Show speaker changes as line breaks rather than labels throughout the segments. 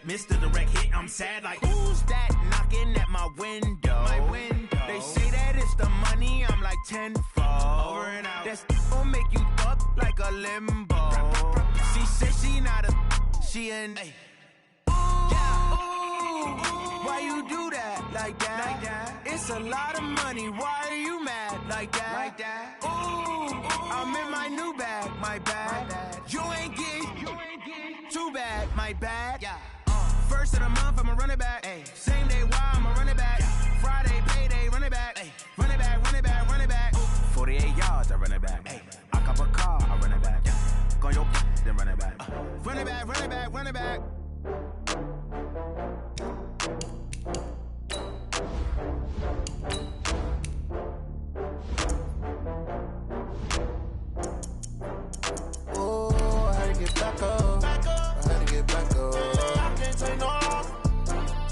Mr. Direct Hit, I'm sad like, who's that knocking at my window? They say that it's the money, I'm like tenfold. Over and out. That's gon' make you up like a limbo. She said she not a, she an. Why you do that like that? It's a lot of money. Why are you mad like that? Ooh, I'm in my new bag, my bad. You ain't get too bad, my bad. First of the month, I'ma run it back. Same day, why I'ma run it back. Friday, payday, run it back. Run it back, run it back, run it back. 48 yards, I run it back. I cop a car, I run it back. Go your then run it back. Run it back, run it back, run it back.
Back up. I had to get back up. I can't take no off.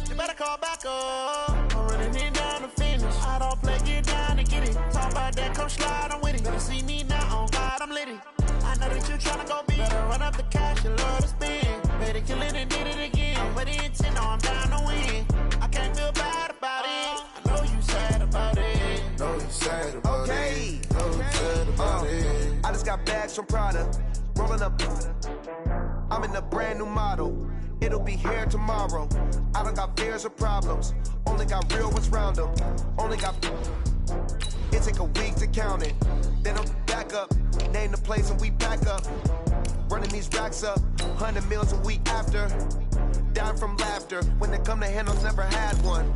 You better call back up. I'm running it down to finish. I don't play, get down to get it. Talk about that, come slide, I'm with it. Better see me now, on God, I'm litty. I know that you tryna go big. Better run up the cash, you love to spend. Better kill it and did it again. I'm with the intent, no, I'm down to win. I can't feel bad about it. I know you sad about it. Know you sad about it. Know you sad about it.
I just got bags from Prada. Rolling up, I'm in a brand new model. It'll be here tomorrow. I don't got fears or problems. Only got real ones round them. Only got. It take a week to count it. Then I'm back up. Name the place and we back up. Running these racks up. 100 meals a week after. Down from laughter. When they come to handles, never had one.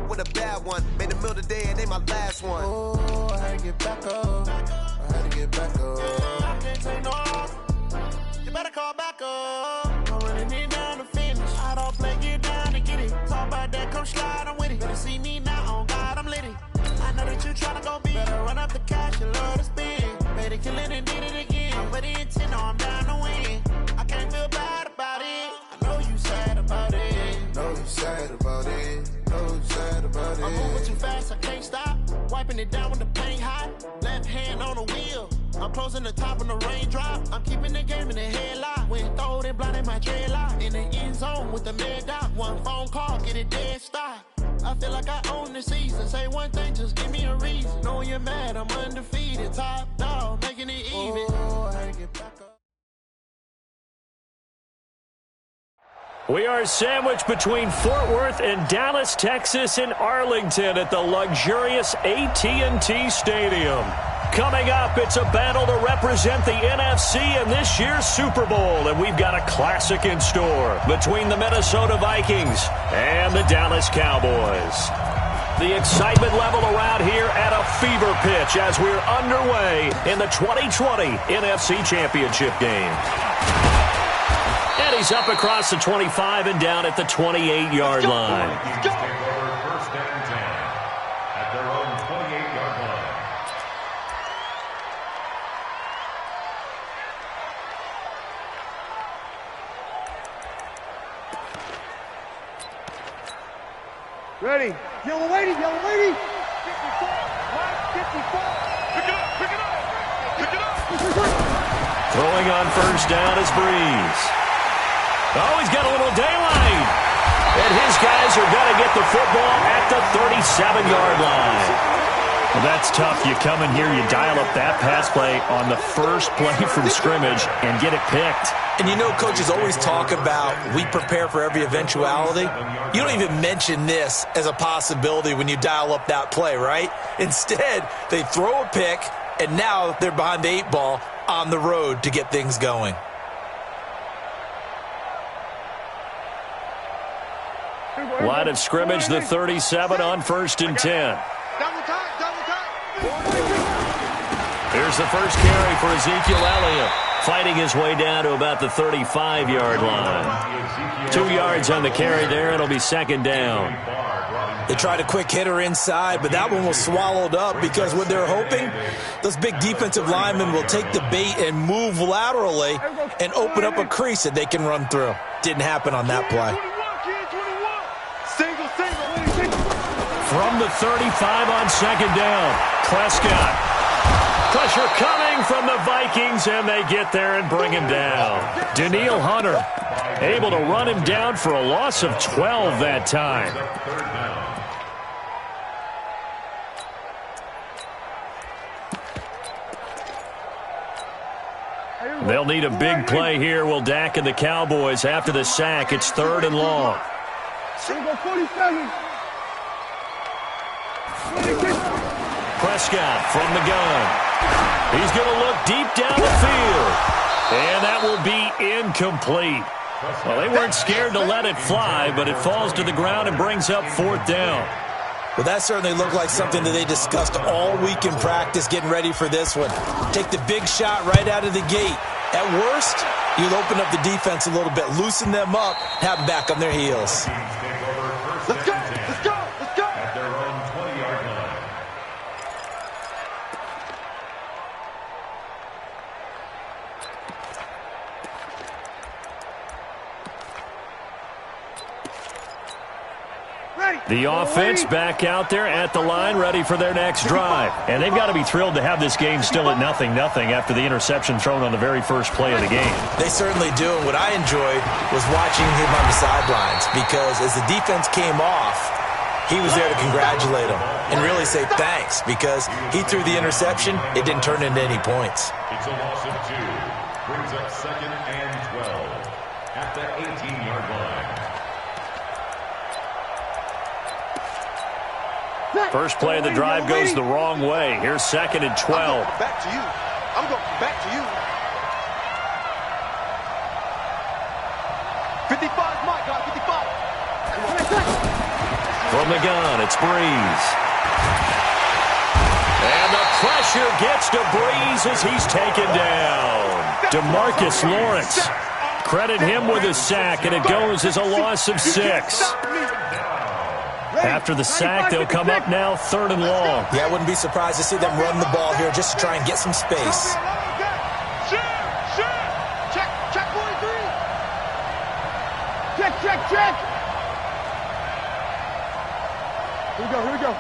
With a bad one. Made a meal today and ain't my last one.
Oh, I had to get back up. I had to get back up. I can't take no off. You better call back up. I'm running it down to finish. I don't play, get down to get it. Talk about that, come slide, I'm with it. Better see me now, on God, I'm litty. I know that you tryna go big. Better run up the cash, you love to spend. Better kill it and did it again. I'm with the intent, no, I'm down to win. I can't feel bad about it. I know you sad about it. Know you sad about it. Know you sad about it. I'm moving too fast, I can't stop. Wiping it down with the paint hot. Left hand on the wheel. I'm closing the top when the raindrop. I'm keeping the game in the headlock. When throwed and blinded my dreadlock. In the end zone with the mad dot. One phone call, get it dead stop. I feel like I own the season. Say one thing, just give me a reason. Knowing you're mad, I'm undefeated. Top dog, making it even. Oh, I had to get back up.
We are sandwiched between Fort Worth and Dallas, Texas, and Arlington at the luxurious AT&T Stadium. Coming up, it's a battle to represent the NFC in this year's Super Bowl, and we've got a classic in store between the Minnesota Vikings and the Dallas Cowboys. The excitement level around here at a fever pitch as we're underway in the 2020 NFC Championship game. And he's up across the 25 and down at the 28-yard line.
First and 10 at their own 28-yard line.
Ready. Yellow lady, yellow lady. 54, 54. Pick it up, pick it up. Pick it up.
Throwing on first down is Breeze. Oh, he's got a little daylight. And his guys are going to get the football at the 37-yard line. Well, that's tough. You come in here, you dial up that pass play on the first play from scrimmage and get it picked.
And you know, coaches always talk about we prepare for every eventuality. You don't even mention this as a possibility when you dial up that play, right? Instead, they throw a pick, and now they're behind the 8 ball on the road to get things going.
Line of scrimmage, the 37 on first and 10.
Double time.
Here's the first carry for Ezekiel Elliott, fighting his way down to about the 35-yard line. 2 yards on the carry there. It'll be second down.
They tried a quick hitter inside, but that one was swallowed up because what they're hoping, those big defensive linemen will take the bait and move laterally and open up a crease that they can run through. Didn't happen on that play.
From the 35 on second down, Prescott. Pressure coming from the Vikings, and they get there and bring him down. Danielle Hunter Able to run him down for a loss of 12 that time.
Third down.
They'll need a big play here. Will Dak and the Cowboys after the sack. It's 3rd and long. Prescott from the gun. He's going to look deep down the field. And that will be incomplete. Well, they weren't scared to let it fly, but it falls to the ground and brings up 4th down.
Well, that certainly looked like something that they discussed all week in practice getting ready for this one. Take the big shot right out of the gate. At worst, you'll open up the defense a little bit, loosen them up, have them back on their heels.
Let's go! Let's go! Let's go!
At their own 20-yard line.
The offense back out there at the line, ready for their next drive. And they've got to be thrilled to have this game still at 0-0 after the interception thrown on the very first play of the game.
They certainly do. And what I enjoyed was watching him on the sidelines, because as the defense came off, he was there to congratulate them and really say thanks, because he threw the interception. It didn't turn into any points.
It's a loss of 2. Brings up 2nd and 12 at the 18-yard line.
First play of the drive goes the wrong way. Here's 2nd and 12.
Back to you. I'm going back to you. 55, my God, 55.
From the gun, it's Breeze. And the pressure gets to Breeze as he's taken down. DeMarcus Lawrence. Credit him with a sack, and it goes as a loss of 6. After the sack, they'll come up now 3rd and long.
Yeah, I wouldn't be surprised to see them run the ball here just to try and get some space.
Check 43. Check. Here we go.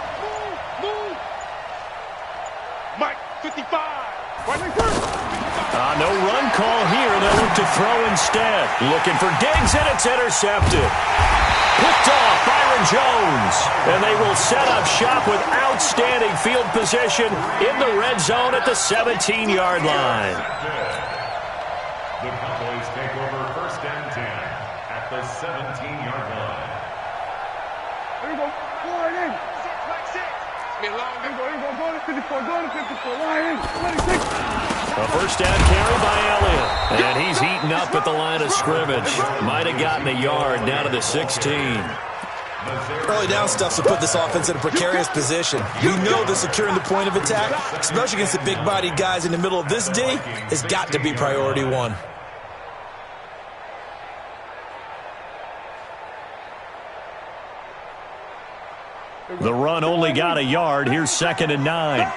Move. Mike, 55.
No run call here. They'll look to throw instead. Looking for Diggs, and it's intercepted. Picked off Byron Jones. And they will set up shop with outstanding field position in the red zone at the 17-yard line.
The Cowboys take over 1st and 10 at the 17-yard line.
Here we go. Go right in. Go to 54. Line in. 26.
A first down carry by Elliott. And he's heating up at the line of scrimmage. Might have gotten a yard down to the 16.
Early down stuff to put this offense in a precarious position. We know that securing the point of attack, especially against the big-bodied guys in the middle of this D, has got to be priority 1.
The run only got a yard. Here's 2nd and 9.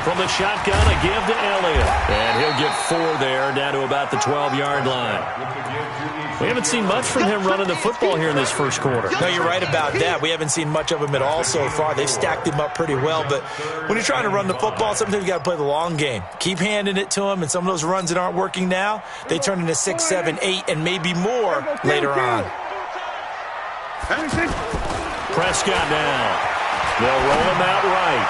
From the shotgun, a give to Elliott. And he'll get 4 there, down to about the 12-yard line. We haven't seen much from him running the football here in this first quarter.
No, you're right about that. We haven't seen much of him at all so far. They've stacked him up pretty well. But when you're trying to run the football, sometimes you got to play the long game. Keep handing it to him, and some of those runs that aren't working now, they turn into 6, 7, 8, and maybe more later on.
Prescott now. They'll roll him out right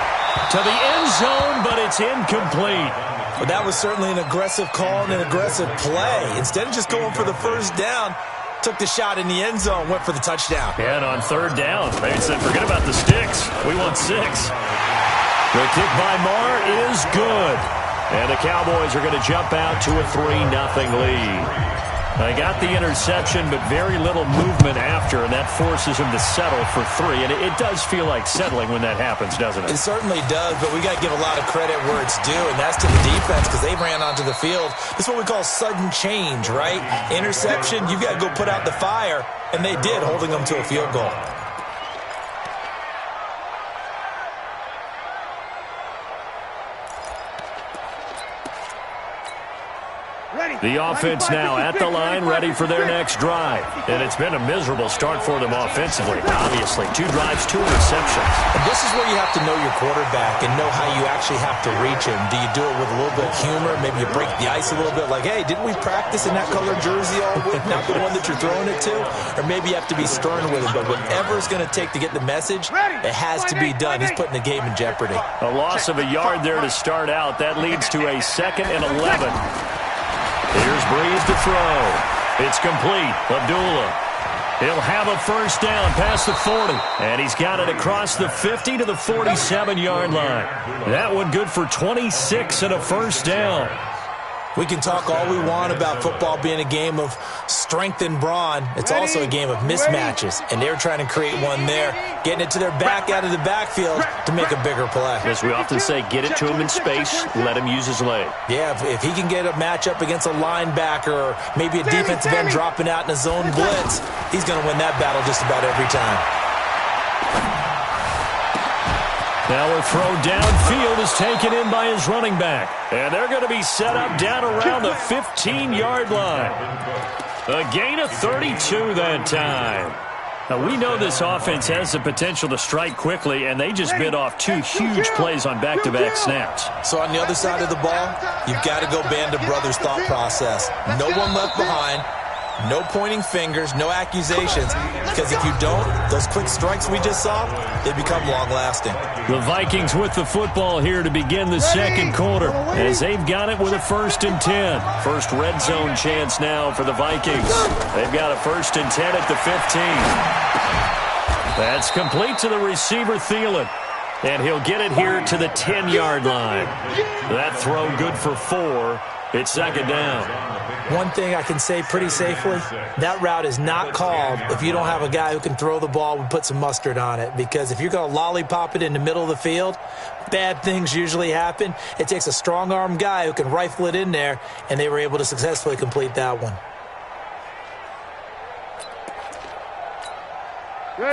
to the end zone, but it's incomplete.
But that was certainly an aggressive call and an aggressive play. Instead of just going for the first down, took the shot in the end zone, went for the touchdown.
And on 3rd down, they said, forget about the sticks. We want 6. The kick by Marr is good. And the Cowboys are going to jump out to a 3-0 lead. They got the interception, but very little movement after, and that forces him to settle for 3. And it does feel like settling when that happens, doesn't it?
It certainly does, but we got to give a lot of credit where it's due, and that's to the defense, because they ran onto the field. This is what we call sudden change, right? Interception, you've got to go put out the fire, and they did, holding them to a field goal.
Ready.
The offense now at the line, ready for their next drive. And it's been a miserable start for them offensively. Obviously, 2 drives, 2 receptions.
And this is where you have to know your quarterback and know how you actually have to reach him. Do you do it with a little bit of humor? Maybe you break the ice a little bit like, hey, didn't we practice in that colored jersey all week, not the one that you're throwing it to? Or maybe you have to be stern with him. But whatever it's going to take to get the message, it has to be done. He's putting the game in jeopardy.
A loss of a yard there to start out. That leads to a 2nd and 11. Here's Breeze to throw. It's complete. Abdullah. He'll have a first down past the 40. And he's got it across the 50 to the 47-yard line. That one good for 26 and a first down.
We can talk all we want about football being a game of strength and brawn. It's also a game of mismatches, and they're trying to create one there, getting it to their back out of the backfield to make a bigger play.
As we often say, get it to him in space, let him use his leg.
Yeah, if he can get a matchup against a linebacker or maybe a defensive end dropping out in a zone blitz, he's going to win that battle just about every time.
Now a throw downfield is taken in by his running back. And they're going to be set up down around the 15-yard line. A gain of 32 that time. Now we know this offense has the potential to strike quickly, and they just bit off 2 huge plays on back-to-back snaps.
So on the other side of the ball, you've got to go Band of Brothers thought process. No one left behind. No pointing fingers, no accusations, because if you don't, those quick strikes we just saw, they become long-lasting.
The Vikings with the football here to begin the second quarter, as they've got it with a 1st and 10. First red zone chance now for the Vikings. They've got a 1st and 10 at the 15. That's complete to the receiver, Thielen. And he'll get it here to the 10-yard line. That throw good for 4. It's 2nd down.
One thing I can say pretty safely, that route is not called if you don't have a guy who can throw the ball and put some mustard on it. Because if you're going to lollipop it in the middle of the field, bad things usually happen. It takes a strong-arm guy who can rifle it in there, and they were able to successfully complete that one.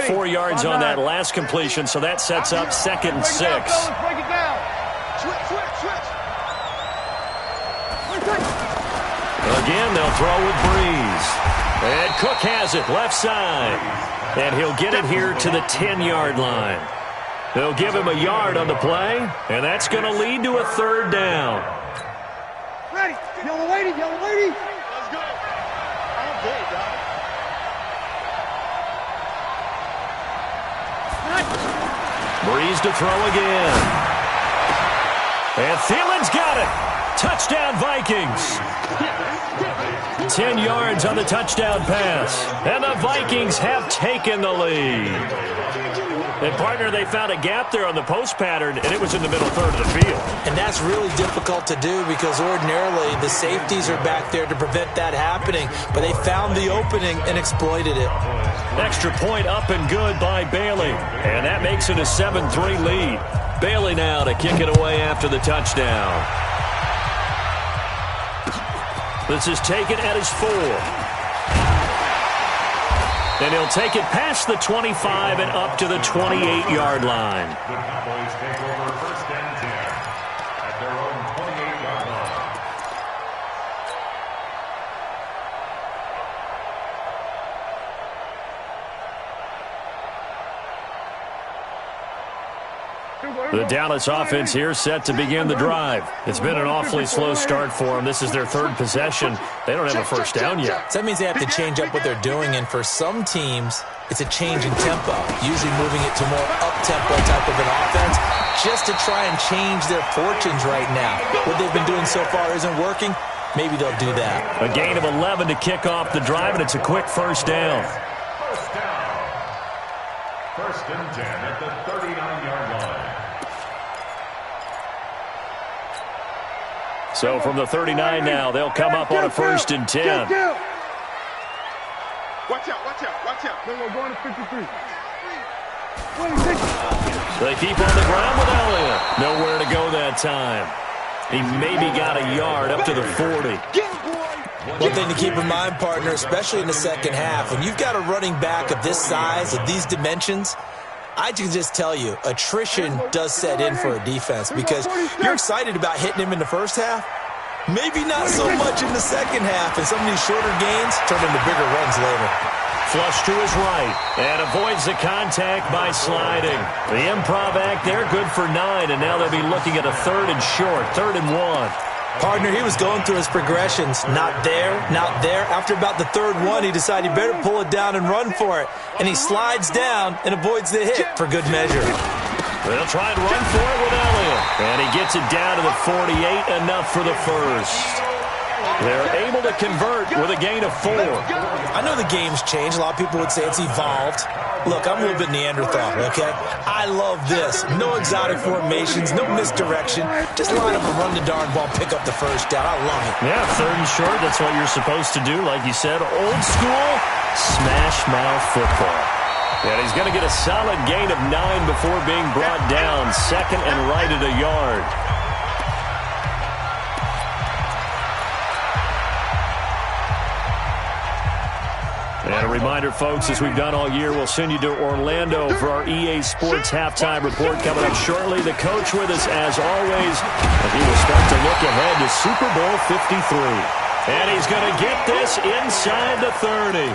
4 yards on that last completion, so that sets up 2nd and 6.
Break it down. Switch.
Again, they'll throw with Breeze. And Cook has it left side. And he'll get it here to the 10-yard line. They'll give him a yard on the play, and that's going to lead to a 3rd down.
Ready. Yellow lady. Let's go. All day, Doc.
Breeze to throw again. And Thielen's got it. Touchdown, Vikings. 10 yards on the touchdown pass. And the Vikings have taken the lead. And, partner, they found a gap there on the post pattern, and it was in the middle third of the field.
And that's really difficult to do because ordinarily the safeties are back there to prevent that happening. But they found the opening and exploited it.
Extra point up and good by Bailey. And that makes it a 7-3 lead. Bailey now to kick it away after the touchdown. This is taken at his 4. And he'll take it past the 25 and up to the 28-yard line.
The Cowboys take over 1st and 10 at their own 28-yard line.
The Dallas offense here set to begin the drive. It's been an awfully slow start for them. This is their 3rd possession. They don't have a first down yet.
So that means they have to change up what they're doing, and for some teams, it's a change in tempo, usually moving it to more up-tempo type of an offense just to try and change their fortunes right now. What they've been doing so far isn't working. Maybe they'll do that.
A gain of 11 to kick off the drive, and it's a quick first down.
First down. 1st and 10 at the 39-yard line.
So from the 39 now, they'll come up on a 1st and 10.
Watch out. We're going to 53.
They keep on the ground with Elliott. Nowhere to go that time. He maybe got a yard up to the 40.
One thing to keep in mind, partner, especially in the second half, when you've got a running back of this size, of these dimensions, I can just tell you, attrition does set in for a defense because you're excited about hitting him in the first half, Maybe not so much in the second half, and some of these shorter gains turn into bigger runs later.
Flush to his right, and avoids the contact by sliding. The improv act there, good for 9, and now they'll be looking at a 3rd and short, 3rd and 1.
Partner, he was going through his progressions. Not there, not there. After about the 3rd one, he decided he better pull it down and run for it. And he slides down and avoids the hit for good measure.
They'll try and run for it with Elliott. And he gets it down to the 48, enough for the first. They're able to convert with a gain of 4.
I know the game's changed. A lot of people would say it's evolved. Look, I'm a little bit Neanderthal, okay? I love this. No exotic formations, no misdirection. Just line up and run the darn ball, pick up the first down. I love it.
Yeah, 3rd and short, that's what you're supposed to do. Like you said, old school, smash mouth football. And he's going to get a solid gain of 9 before being brought down. 2nd and right at a yard. And a reminder, folks, as we've done all year, we'll send you to Orlando for our EA Sports halftime report coming up shortly. The coach with us, as always, and he will start to look ahead to Super Bowl 53. And he's going to get this inside the 30.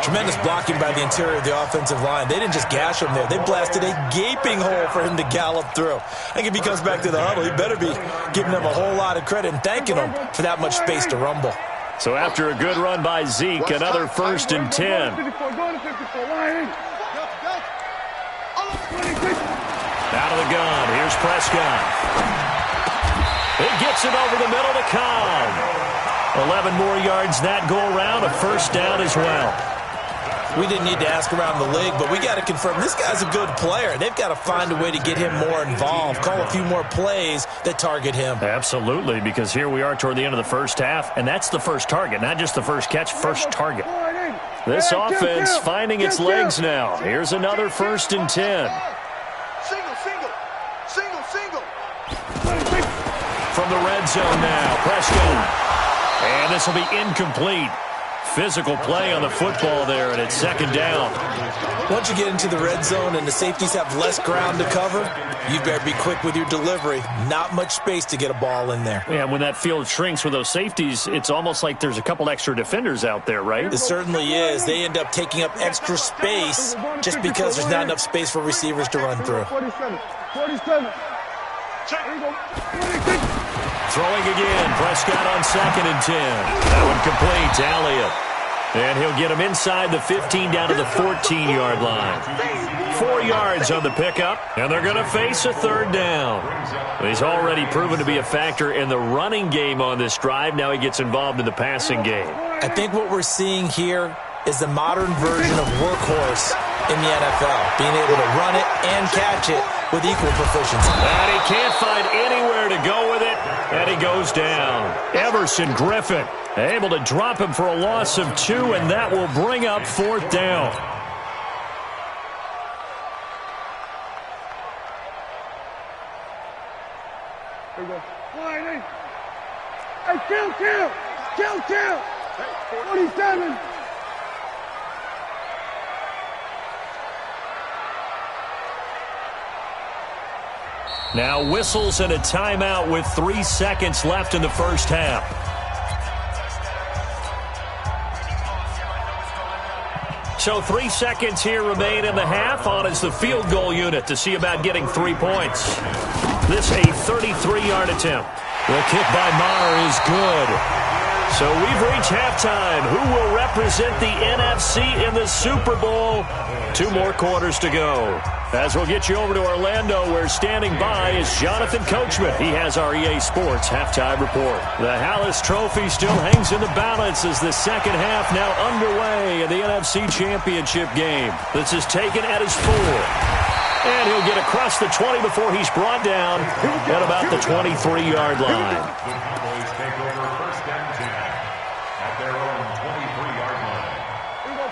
Tremendous blocking by the interior of the offensive line. They didn't just gash him there. They blasted a gaping hole for him to gallop through. I think if he comes back to the huddle, he better be giving them a whole lot of credit and thanking them for that much space to rumble.
So after a good run by Zeke, another 1st and 10. Out of the gun, here's Prescott. He gets it over the middle to Cobb. 11 more yards that go around, a 1st down as well.
We didn't need to ask around the league, but we got to confirm this guy's a good player. They've got to find a way to get him more involved, call a few more plays that target him.
Absolutely, because here we are toward the end of the first half, and that's the first target, not just the first catch, first target. This offense finding its legs now. Here's another 1st and 10.
Single.
From the red zone now, Prescott. And this will be incomplete. Physical play on the football there, and it's 2nd down.
Once you get into the red zone and the safeties have less ground to cover, you better be quick with your delivery. Not much space to get a ball in there.
Yeah, when that field shrinks with those safeties, it's almost like there's a couple extra defenders out there, right?
It certainly is. They end up taking up extra space just because there's not enough space for receivers to run through.
47.
Throwing again, Prescott on 2nd and 10. That one complete to Elliott. And he'll get him inside the 15 down to the 14-yard line. 4 yards on the pickup, and they're going to face a 3rd down. He's already proven to be a factor in the running game on this drive. Now he gets involved in the passing game.
I think what we're seeing here is the modern version of workhorse in the NFL, being able to run it and catch it with equal proficiency.
And he can't find anywhere to go with it, and he goes down. Everson Griffin able to drop him for a loss of 2, and that will bring up 4th down.
Here we go. Hey, kill. 47.
Now whistles and a timeout with 3 seconds left in the first half. So 3 seconds here remain in the half. On is the field goal unit to see about getting 3 points. This a 33-yard attempt. The kick by Maher is good. So we've reached halftime. Who will represent the NFC in the Super Bowl? 2 more quarters to go. As we'll get you over to Orlando, where standing by is Jonathan Coachman. He has our EA Sports halftime report. The Hallis Trophy still hangs in the balance as the second half now underway in the NFC Championship game. This is taken at his 4. And he'll get across the 20 before he's brought down at about the 23-yard line.
The Cowboys take over 1st and 10 at their own 23-yard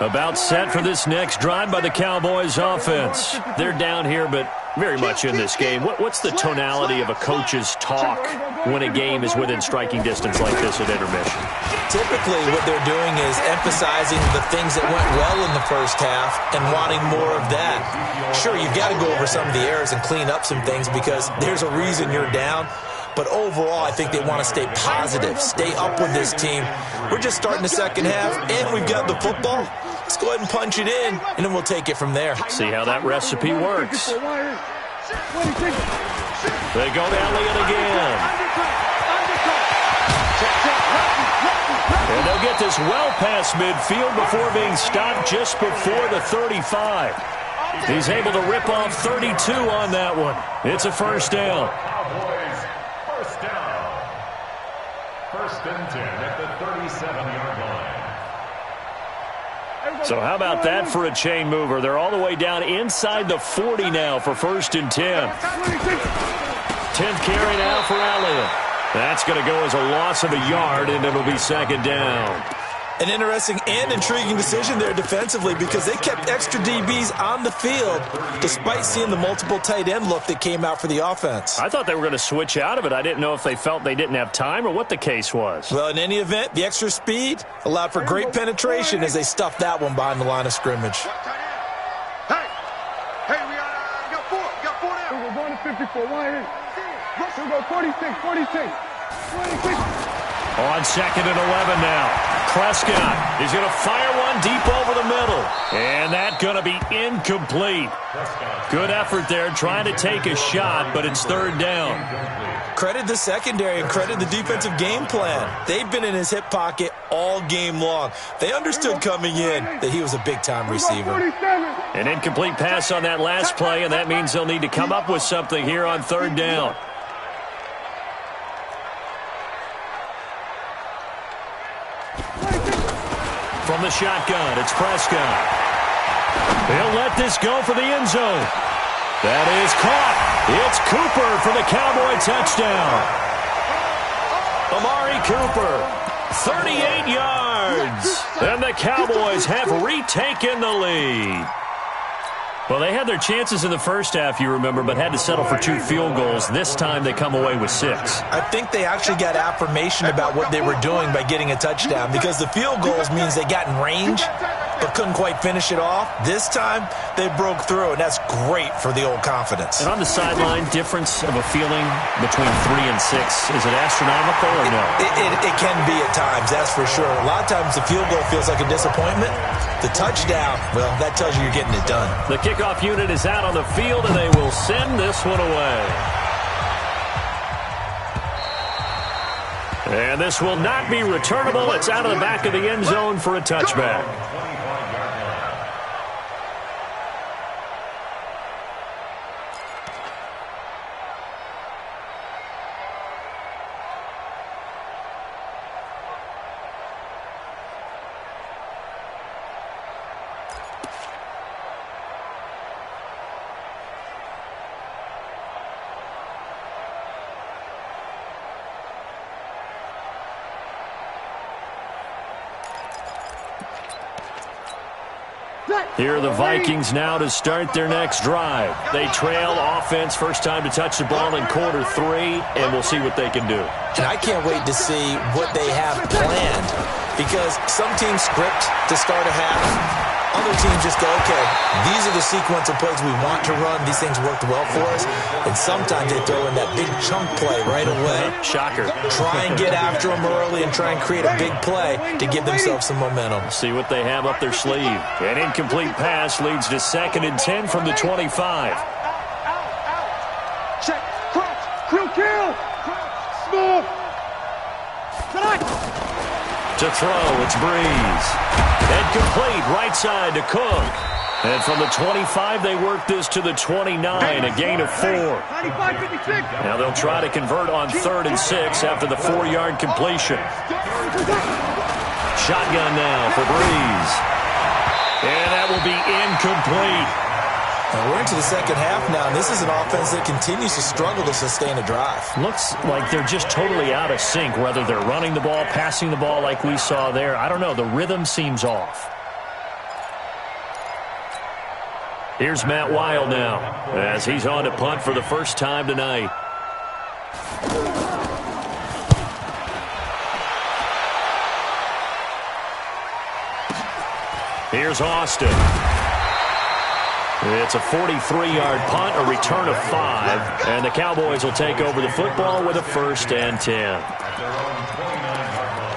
line.
About set for this next drive by the Cowboys offense. They're down here, but very much in this game. What's the tonality of a coach's talk when a game is within striking distance like this at intermission?
Typically, what they're doing is emphasizing the things that went well in the first half and wanting more of that. Sure, you've got to go over some of the errors and clean up some things because there's a reason you're down. But overall, I think they want to stay positive, stay up with this team. We're just starting the second half, and we've got the football. Let's go ahead and punch it in, and then we'll take it from there.
See how that recipe works. They go to Elliott again. And they'll get this well past midfield before being stopped just before the 35. He's able to rip off 32 on that one. It's a first down.
Cowboys, first down. First and 10 at the 37-yard line.
So how about that for a chain mover? They're all the way down inside the 40 now for first and 10. 10th carry now for Elliott. That's going to go as a loss of a yard, and it'll be second down.
An interesting and intriguing decision there defensively because they kept extra DBs on the field despite seeing the multiple tight end look that came out for the offense.
I thought they were going to switch out of it. I didn't know if they felt they didn't have time or what the case was.
Well, in any event, the extra speed allowed for great penetration as they stuffed that one behind the line of scrimmage.
Hey, we got four now. We're going to 54. Why here? We're going 46.
On second and 11 now. Prescott is going to fire one deep over the middle. And that's going to be incomplete. Good effort there trying to take a shot, but it's third down.
Credit the secondary and credit the defensive game plan. They've been in his hip pocket all game long. They understood coming in that he was a big-time receiver.
An incomplete pass on that last play, and that means they'll need to come up with something here on third down. From the shotgun, it's Prescott. He'll let this go for the end zone. That is caught. It's Cooper for the Cowboy touchdown. Amari Cooper, 38 yards. And the Cowboys have retaken the lead. Well, they had their chances in the first half, you remember, but had to settle for 2 field goals. This time they come away with 6.
I think they actually got affirmation about what they were doing by getting a touchdown because the field goals means they got in range but couldn't quite finish it off. This time, they broke through, and that's great for the old confidence.
And on the sideline, difference of a feeling between 3 and 6, is it astronomical or no?
It can be at times, that's for sure. A lot of times the field goal feels like a disappointment. The touchdown, well, that tells you you're getting it done.
The kickoff unit is out on the field, and they will send this one away. And this will not be returnable. It's out of the back of the end zone for a touchback. Here are the Vikings now to start their next drive. They trail offense, first time to touch the ball in quarter 3, and we'll see what they can do.
And I can't wait to see what they have planned because some teams script to start a half. Other teams just go, okay, these are the sequence of plays we want to run. These things worked well for us. And sometimes they throw in that big chunk play right away.
Shocker.
Try and get after them early and try and create a big play to give themselves some momentum.
See what they have up their sleeve. An incomplete pass leads to second and 10 from the 25.
Check, crunch, crew kill, smooth.
To throw, it's Breeze. And complete, right side to Cook. And from the 25, they work this to the 29, a gain of 4. Now they'll try to convert on 3rd and 6 after the 4-yard completion. Shotgun now for Breeze. And that will be incomplete.
Now we're into the second half now, and this is an offense that continues to struggle to sustain a drive.
Looks like they're just totally out of sync, whether they're running the ball, passing the ball like we saw there. I don't know. The rhythm seems off. Here's Matt Wild now as he's on to punt for the first time tonight. Here's Austin. It's a 43-yard punt, a return of 5, and the Cowboys will take over the football with a 1st and 10.
At their own 29-yard line.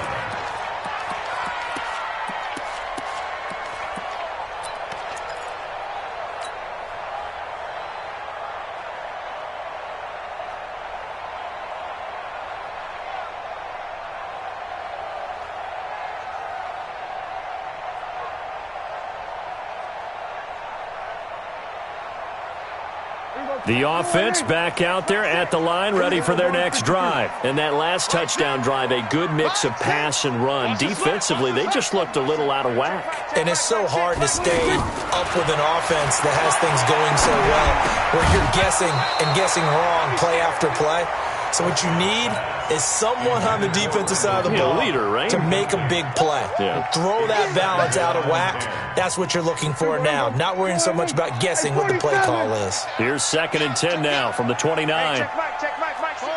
The offense back out there at the line, ready for their next drive. And that last touchdown drive, a good mix of pass and run. Defensively, they just looked a little out of whack.
And it's so hard to stay up with an offense that has things going so well, where you're guessing and guessing wrong play after play. So what you need is someone on the defensive side of the ball,
leader, right?
to make a big play.
Yeah.
Throw that balance out of whack. That's what you're looking for now. Not worrying so much about guessing what the play call is.
Here's 2nd and 10 now from the 29.
Check, Mike. Let's go,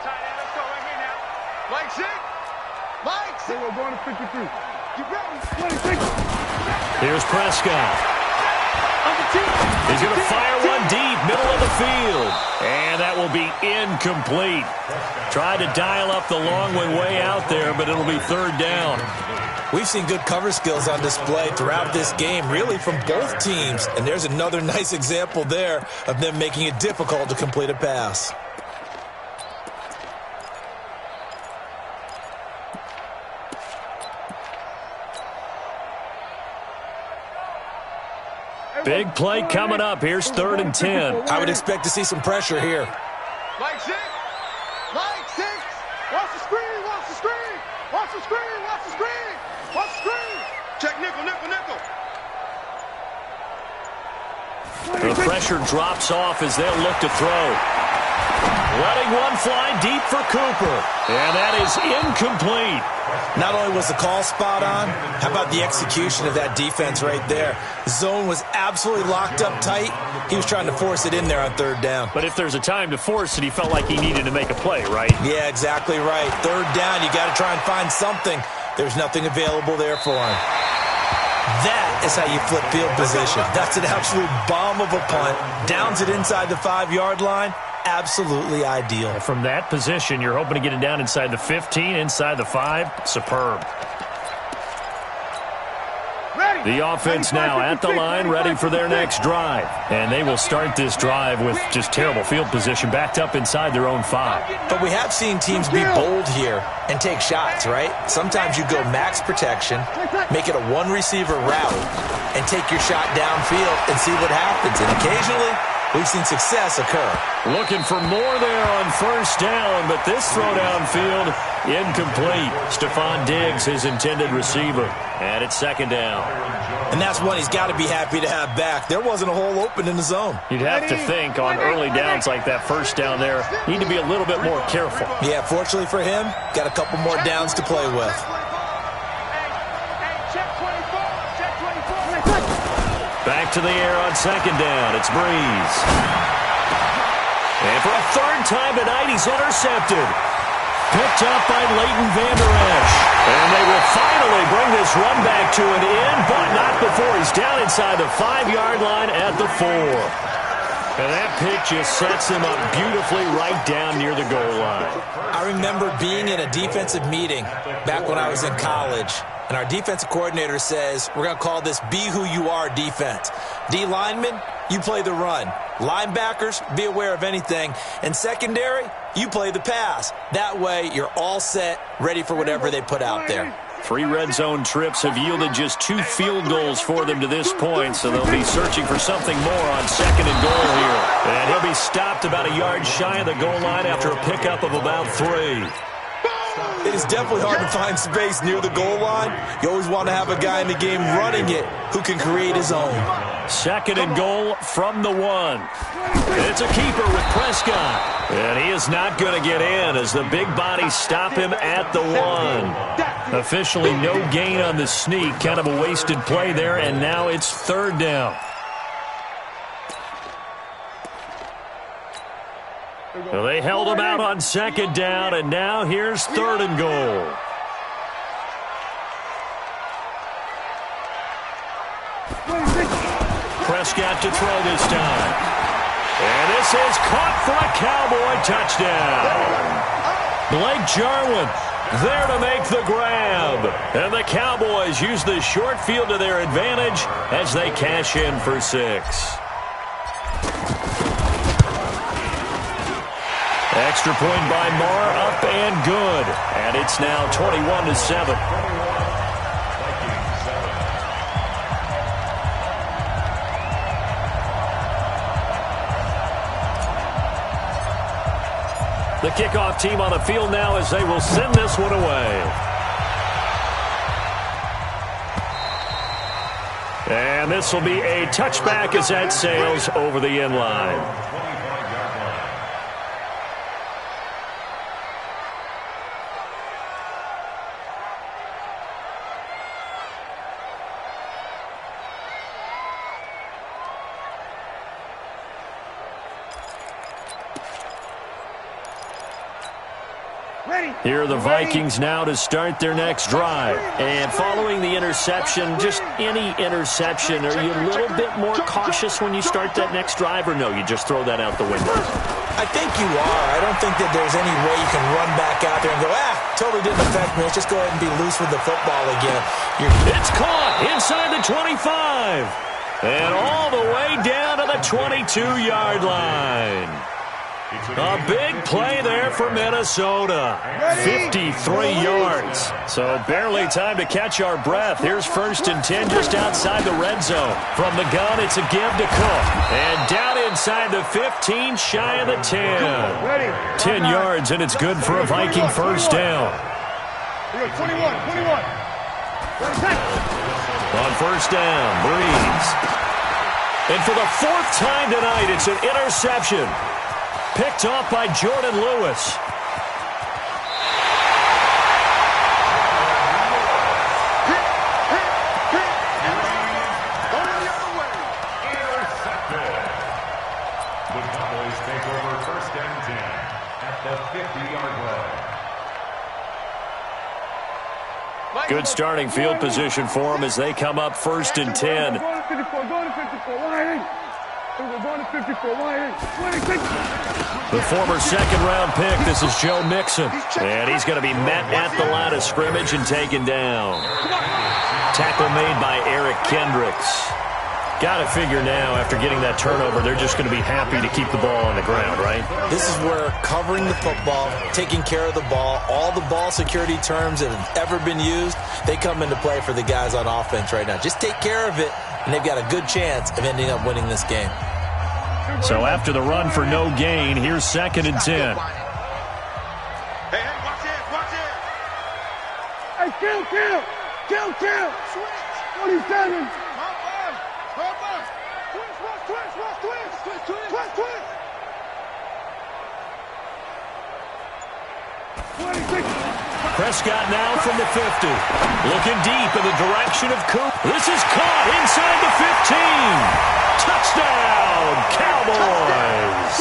tight end. Let's go right here now. Mike, sit. We're going to 53. You ready? 26.
Here's Prescott. He's going to fire one deep, middle of the field. And that will be incomplete. Tried to dial up the long one way out there, but it'll be 3rd down.
We've seen good cover skills on display throughout this game, really from both teams. And there's another nice example there of them making it difficult to complete a pass.
Big play coming up. Here's 3rd and 10.
I would expect to see some pressure here.
Mike, 6. Watch the screen. Check nickel.
The pressure drops off as they'll look to throw. Letting one fly deep for Cooper. And that is incomplete.
Not only was the call spot on, how about the execution of that defense right there? The zone was absolutely locked up tight. He was trying to force it in there on 3rd down.
But if there's a time to force it, he felt like he needed to make a play, right?
Yeah, exactly right. 3rd down, you got to try and find something. There's nothing available there for him. That is how you flip field position. That's an absolute bomb of a punt. Downs it inside the 5-yard line. Absolutely ideal.
From that position, you're hoping to get it down inside the 15, inside the 5. Superb. The offense now at the line, ready for their next drive. And they will start this drive with just terrible field position, backed up inside their own 5.
But we have seen teams be bold here and take shots, right? Sometimes you go max protection, make it a one-receiver route, and take your shot downfield and see what happens. And occasionally, we've seen success occur.
Looking for more there on 1st down, but this throw downfield, incomplete. Stephon Diggs, his intended receiver. And it's 2nd down.
And that's one he's got to be happy to have back. There wasn't a hole open in the zone.
You'd have to think on early downs like that 1st down there, need to be a little bit more careful.
Yeah, fortunately for him, got a couple more downs to play with.
Back to the air on 2nd down. It's Breeze. And for a 3rd time tonight, he's intercepted. Picked up by Leighton Vander Esch. And they will finally bring this run back to an end, but not before he's down inside the 5-yard line at the 4. And that pick just sets him up beautifully right down near the goal line.
I remember being in a defensive meeting back when I was in college, and our defensive coordinator says, we're going to call this Be Who You Are defense. D linemen, you play the run. Linebackers, be aware of anything. And secondary, you play the pass. That way, you're all set, ready for whatever they put out there.
3 red zone trips have yielded just 2 field goals for them to this point, so they'll be searching for something more on 2nd and goal here. And he'll be stopped about a yard shy of the goal line after a pickup of about 3.
It is definitely hard to find space near the goal line. You always want to have a guy in the game running it who can create his own.
2nd and goal from the 1. It's a keeper with Prescott. And he is not going to get in as the big bodies stop him at the 1. Officially no gain on the sneak. Kind of a wasted play there, and now it's 3rd down. Well, they held him out on 2nd down, and now here's 3rd and goal. Prescott to throw this time. And this is caught for a Cowboy touchdown. Blake Jarwin there to make the grab. And the Cowboys use the short field to their advantage as they cash in for 6. Extra point by Marr, up and good. And it's now 21-7. The kickoff team on the field now as they will send this one away. And this will be a touchback as that sails over the end line. Here are the Vikings now to start their next drive. And following the interception, just any interception, are you a little bit more cautious when you start that next drive, or no, you just throw that out the window?
I think you are. I don't think that there's any way you can run back out there and go, totally didn't affect me. Let's just go ahead and be loose with the football again.
It's caught inside the 25. And all the way down to the 22-yard line. A big play there for Minnesota. 53 yards. So barely time to catch our breath. Here's 1st and 10 just outside the red zone. From the gun, it's a give to Cook. And down inside the 15, shy of the 10. 10 yards, and it's good for a Viking first down.
21.
On first down, Breeze. And for the 4th time tonight, it's an interception. Picked off by Jordan Lewis.
Intercepted. The Cowboys take over 1st and 10 at the 50-yard line.
Good starting field position for them as they come up 1st and 10. The former 2nd-round pick, this is Joe Mixon. And he's going to be met at the line of scrimmage and taken down. Tackle made by Eric Kendricks. Got to figure now, after getting that turnover, they're just going to be happy to keep the ball on the ground, right?
This is where covering the football, taking care of the ball, all the ball security terms that have ever been used, they come into play for the guys on offense right now. Just take care of it, and they've got a good chance of ending up winning this game.
So after the run for no gain, here's 2nd and 10.
Hey, watch it. Hey, kill. 27.
Prescott now from the 50. Looking deep in the direction of Coop. This is caught inside the 15. Touchdown, Cowboys.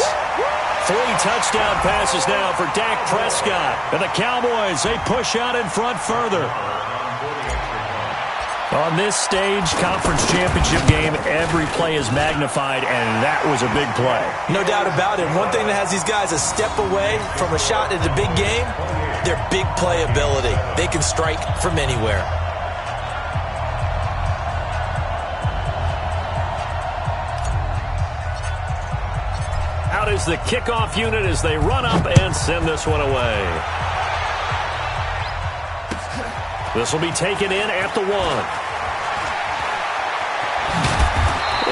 3 touchdown passes now for Dak Prescott. And the Cowboys, they push out in front further. On this stage, conference championship game, every play is magnified, and that was a big play.
No doubt about it. One thing that has these guys a step away from a shot at a big game, their big play ability. They can strike from anywhere.
Out is the kickoff unit as they run up and send this one away. This will be taken in at the 1.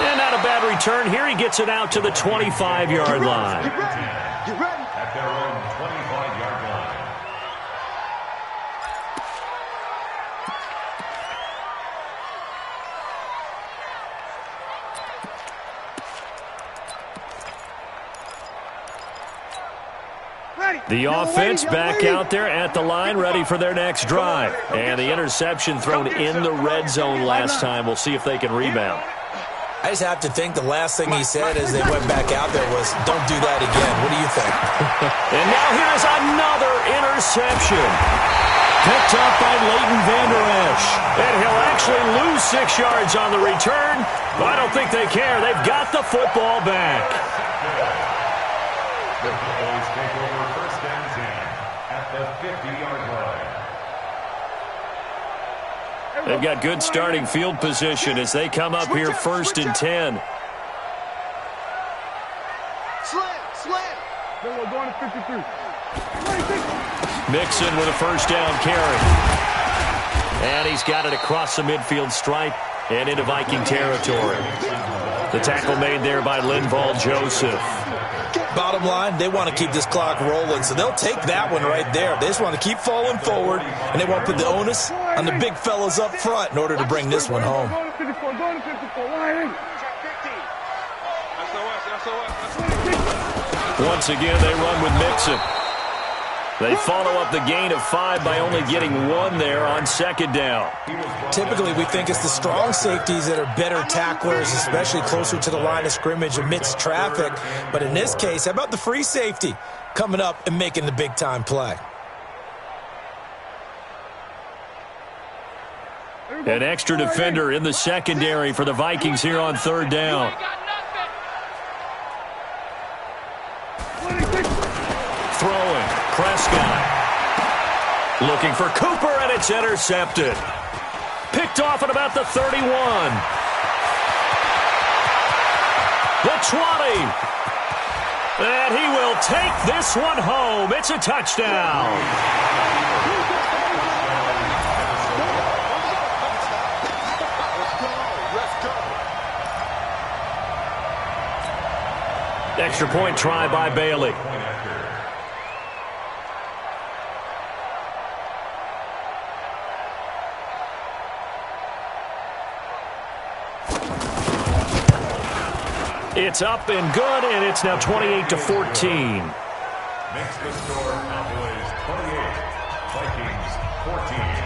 And not a bad return. Here he gets it out to the 25-yard line.
Get ready.
At their own 25-yard line.
The offense back out there at the line, ready for their next drive. And the interception thrown in the red zone last time. We'll see if they can rebound.
I just have to think the last thing he said as they went back out there was, don't do that again. What do you think?
And now here's another interception. Picked up by Leighton Vander Esch. And he'll actually lose 6 yards on the return, but I don't think they care. They've got the football back.
The Cowboys take over first and 10 at the 50-yard line.
They've got good starting field position as they come up here first and 10.
Slant. Then we're going to 53.
Mixon with a first down carry. And he's got it across the midfield stripe and into Viking territory. The tackle made there by Linval Joseph.
Bottom line, they want to keep this clock rolling, so they'll take that one right there. They just want to keep falling forward, and they want to put the onus on the big fellas up front in order to bring this one home.
Once again, they run with Mixon. They follow up the gain of 5 by only getting 1 there on second down.
Typically, we think it's the strong safeties that are better tacklers, especially closer to the line of scrimmage amidst traffic. But in this case, how about the free safety coming up and making the big-time play?
An extra defender in the secondary for the Vikings here on third down. Throwing, Prescott. Looking for Cooper, and it's intercepted. Picked off at about the 31. The 20. And he will take this one home. It's a touchdown. Extra point try by Bailey. It's up and good, and it's now 28-14.
Makes the score Cowboys 28, Vikings 14.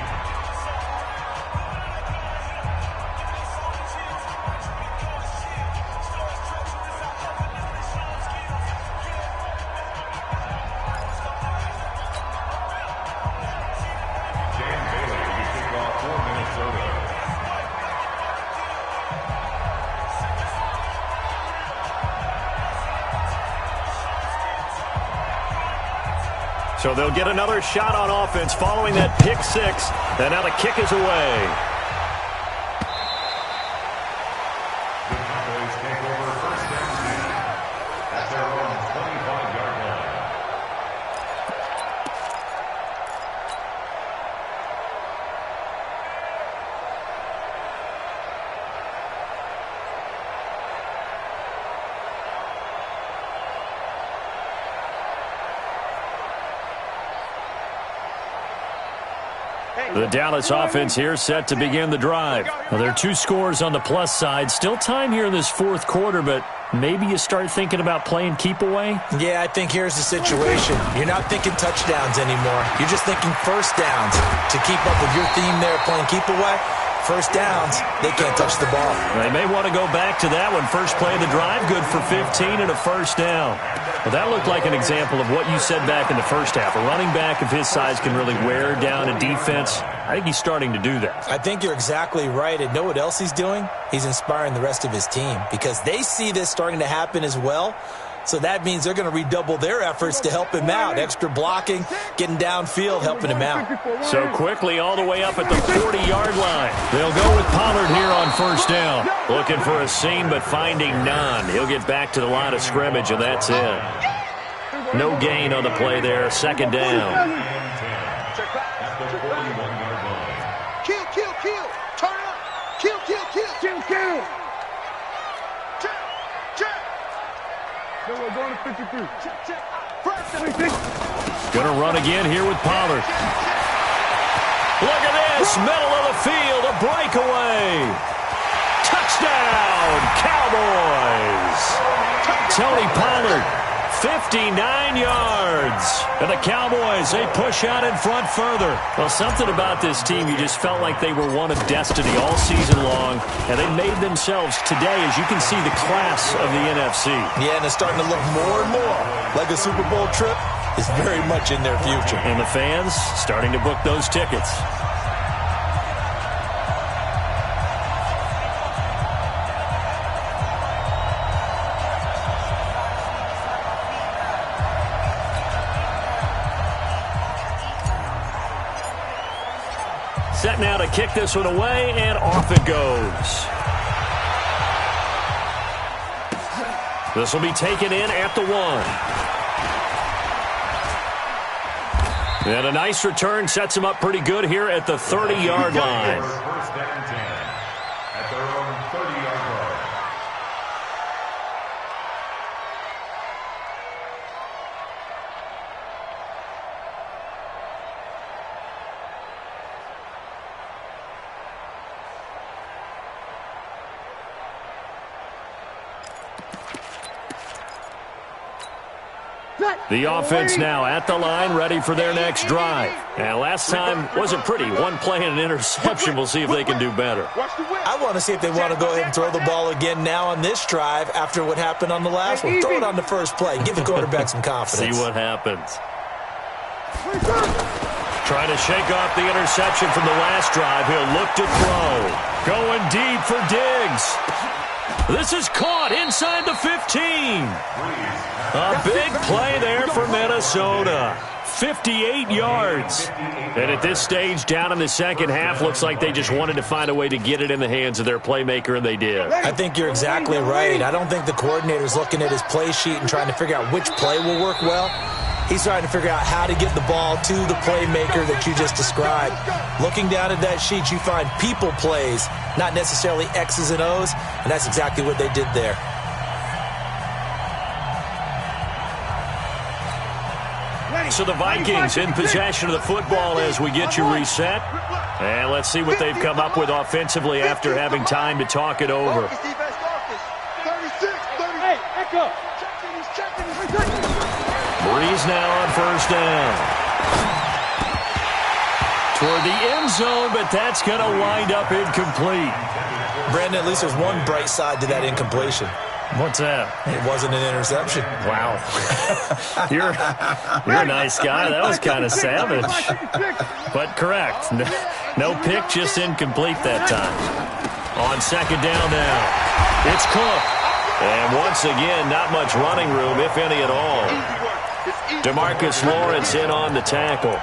So they'll get another shot on offense following that pick 6. And now the kick is away.
The Cowboys take over first and 10 at their own 25-yard line.
The Dallas offense here set to begin the drive. Now, there are 2 scores on the plus side. Still time here in this fourth quarter, but maybe you start thinking about playing keep away?
Yeah, I think here's the situation. You're not thinking touchdowns anymore. You're just thinking first downs. To keep up with your theme there, playing keep away, first downs, they can't touch the ball.
They may want to go back to that one. First play of the drive, good for 15 and a first down. Well, that looked like an example of what you said back in the first half. A running back of his size can really wear down a defense. I think he's starting to do that.
I think you're exactly right. And know what else he's doing? He's inspiring the rest of his team because they see this starting to happen as well. So that means they're going to redouble their efforts to help him out. Extra blocking, getting downfield, helping him out.
So quickly all the way up at the 40-yard line. They'll go with Pollard here on first down. Looking for a seam, but finding none. He'll get back to the line of scrimmage, and that's it. No gain on the play there. Second down.
Kill. Turn up. Kill. Then we're going to 53.
Gonna run again here with Pollard. Look at this, middle of the field, a breakaway. Touchdown, Cowboys. Tony Pollard, 59 yards. And the Cowboys, they push out in front further. Well, something about this team, you just felt like they were one of destiny all season long, and they made themselves today, as you can see, the class of the NFC.
Yeah, and it's starting to look more and more like a Super Bowl trip is very much in their future.
And the fans starting to book those tickets. set now to kick this one away, and off it goes. This will be taken in at the 1. And a nice return sets him up pretty good here at the 30-yard line.
First and 10 at their own 30-yard line.
The offense now at the line, ready for their next drive. And last time wasn't pretty. One play and an interception. We'll see if they can do better.
I want to see if they want to go ahead and throw the ball again now on this drive after what happened on the last one. Throw it on the first play. Give the quarterback some confidence.
See what happens. Trying to shake off the interception from the last drive. He'll look to throw. Going deep for Diggs. This is caught inside the 15. A big play there for Minnesota. 58 yards. And at this stage, down in the second half, looks like they just wanted to find a way to get it in the hands of their playmaker, and they did.
I think you're exactly right. I don't think the coordinator's looking at his play sheet and trying to figure out which play will work well. He's trying to figure out how to get the ball to the playmaker that you just described. Looking down at that sheet, you find people plays, not necessarily X's and O's, and that's exactly what they did there.
So the Vikings in possession of the football as we get you reset. And let's see what they've come up with offensively after having time to talk it over. Breeze now on first down. Toward the end zone, but that's going to wind up incomplete.
Brandon, at least there's one bright side to that incompletion.
What's that?
It wasn't an interception.
Wow. You're a nice guy. That was kind of savage. But correct. No pick, just incomplete that time. On second down now. It's Cook. And once again, not much running room, if any at all. DeMarcus Lawrence in on the tackle.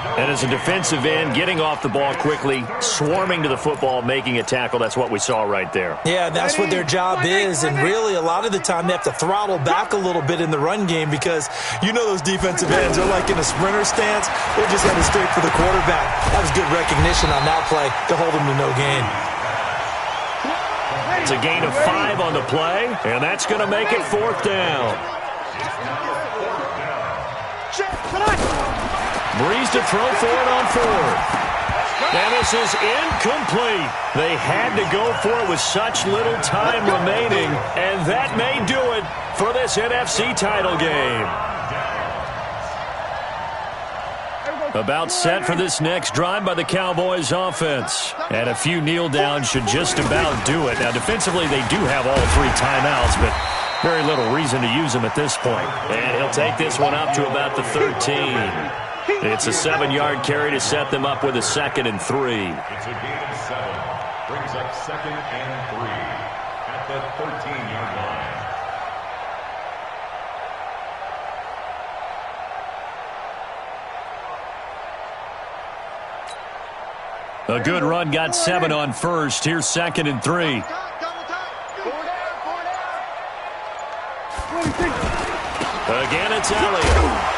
And as a defensive end, getting off the ball quickly, swarming to the football, making a tackle, that's what we saw right there.
Yeah, that's what their job is, and really a lot of the time they have to throttle back a little bit in the run game because you know those defensive ends are like in a sprinter stance. They're just headed straight for the quarterback. That was good recognition on that play to hold them to no gain.
It's a gain of 5 on the play, and that's going to make it fourth down. Breeze to throw for it on fourth. And this is incomplete. They had to go for it with such little time remaining, and that may do it for this NFC title game. About set for this next drive by the Cowboys offense. And a few kneel downs should just about do it. Now, defensively, they do have all 3 timeouts, but very little reason to use them at this point. And he'll take this one up to about the 13. It's a 7-yard carry to set them up with a 2nd and 3.
It's a gain of 7. Brings up 2nd and 3 at the 13-yard line.
A good run got 7 on first. Here's 2nd and 3. Again, it's Elliott.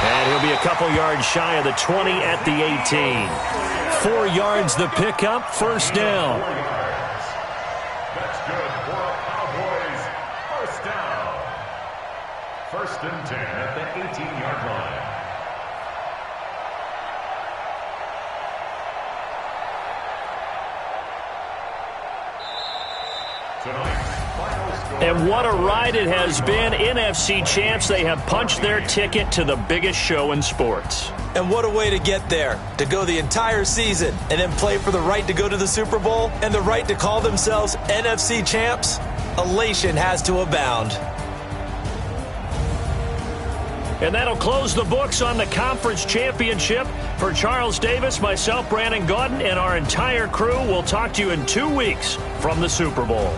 And he'll be a couple yards shy of the 20 at the 18. 4 yards the pickup, first down.
That's good for a Cowboys first down. 1st and 10 at the 18-yard line.
And what a ride it has been. NFC champs, they have punched their ticket to the biggest show in sports.
And what a way to get there, to go the entire season and then play for the right to go to the Super Bowl and the right to call themselves NFC champs. Elation has to abound.
And that'll close the books on the conference championship. For Charles Davis, myself, Brandon Gaudin, and our entire crew, we'll talk to you in 2 weeks from the Super Bowl.